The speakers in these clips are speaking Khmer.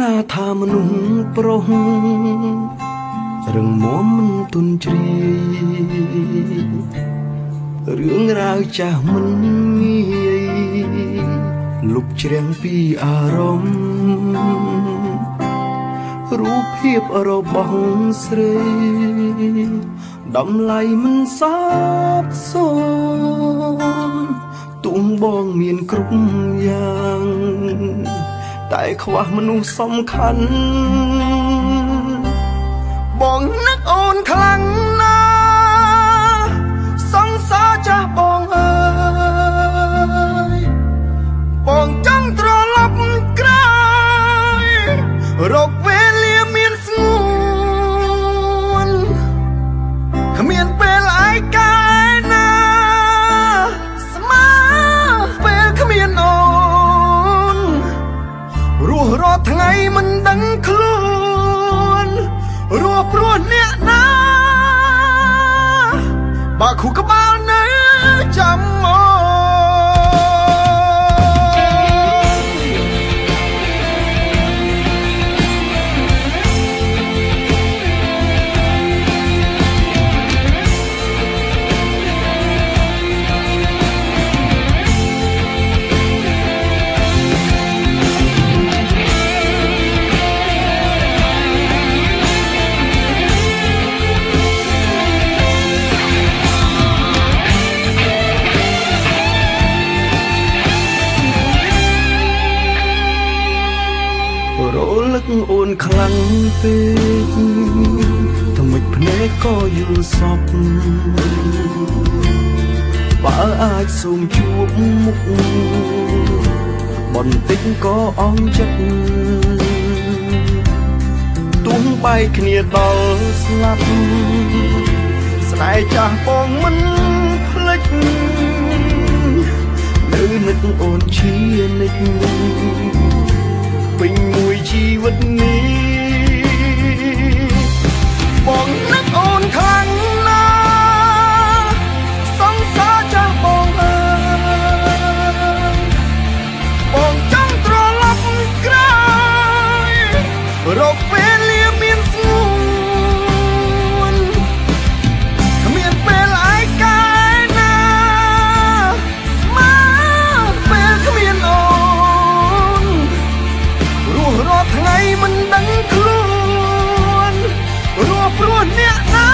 ណាថាមនុស្សប្រុសរឹងមាំមិនទុនជ្រាយរឿងរ៉ាវចាស់មិនងាយលុបជ្រាំងពីអារម្មណ៍រូបភាពរបស់ស្រីតម្លៃមិនសបសូន្យទុំបងមានគ្រប់យ៉ាងតែខ្វះមនុស្សសំខាន់បងនឹកអូនខ្លាំងណាស់សង្សារចាស់បងអើយបងចង់ត្រឡប់ក្រោយរកវេលាមានស្ងួនគ្មានពេលឯកាយណាស្មើពេលគ្មានអូនរស់រាល់ថ្ងៃមិនដឹងខ្លួនរស់ព្រោះអ្នកណាបើខួរក្បាលនៅចាំមរលឹកអូនខ្លាំងពេកថ្មិចភ្នែកក៏យល់សពបើអាចសូមជួបមុខបន្តិចក៏អង់ចិត្តទុំបែកគ្នាដល់ស្លាប់ស្នេហ៍ចាស់បងមិនភ្លេចនៅនឹកអូនជានិច្ចពេញមួយជីវិតនេះបងនឹកអូនខ្លាំងណាស់សង្សារចាស់បងអើយបងចង់ត្រឡប់ក្រោយរកពេលលាមានស្ងួនគ្មានពេលឯកាយណាស្មើពេលគ្មានអូនរស់រាល់ថ្ងៃមិនដឹងខ្លួនរស់ព្រោះអ្នកណា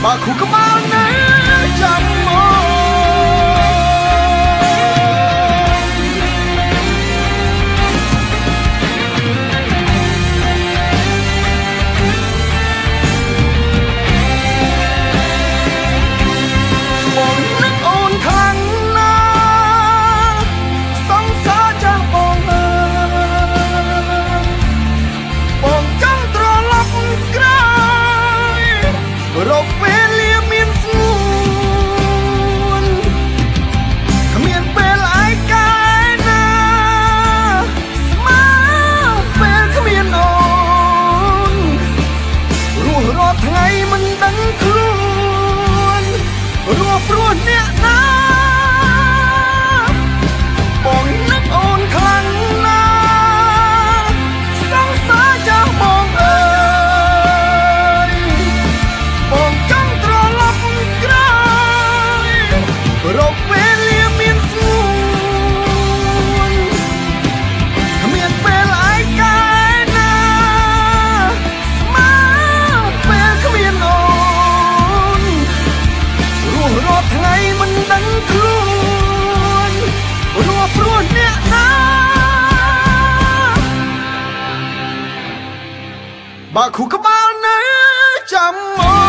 បើខួរក្បាលនៅចាំមកបងនឹកអូនខ្លាំងណាស់សង្សារចាស់បងអើយបងចង់ត្រឡប់ក្រោយរកវេលាមានស្ងួនគ្មានពេលឯកាយណាស្មើពេលគ្មានអូនរស់រាល់ថ្ងៃមិនដឹងខ្លួនរស់ព្រោះអ្នកណាបងនឹកអូនខ្លាំងណាស់សង្សារចាស់បងអើយបងចង់ត្រឡប់ក្រោយរកវេលាមានស្ងួនគ្មានពេលឯកាយណាស្មើពេលគ្មានអូនរស់រាល់ថ្ងៃមិនដឹងខ្លួនរស់ព្រោះអ្នកណាបើខួរក្បាលនៅចាំមក